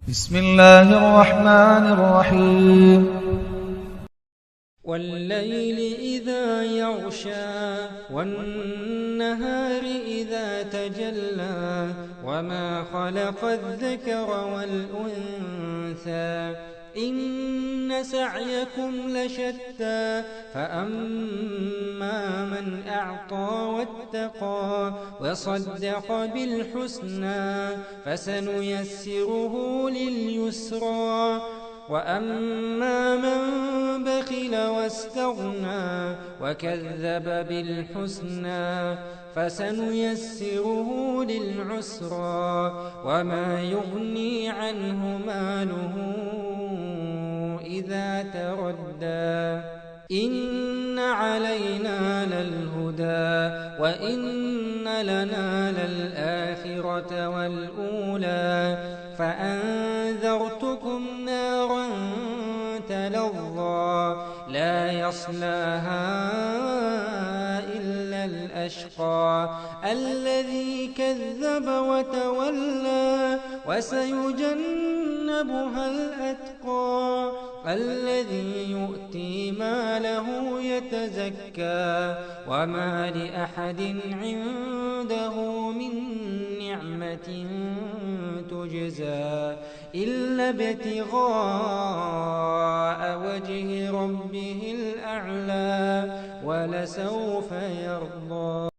بسم الله الرحمن الرحيم والليل إذا يغشى والنهار إذا تجلى وما خلق الذكر والأنثى إن سعيكم لشتى فأما من أعطى واتقى وصدق بالحسنى فسنيسره لليسرى وأما من بخل واستغنى وكذب بالحسنى فسنيسره للعسرى وما يغني عنه ماله إذا تردى إن علينا للهدى وإن لنا للآخرة والأولى فأنذرتكم نارا تلظى لا يصلاها إلا الأشقى الذي كذب وتولى وسيجنبها الأتقى الذي يؤتي ماله يتزكى وما لأحد عنده من نعمة تجزى إلا ابتغاء وجه ربه الأعلى ولسوف يرضى.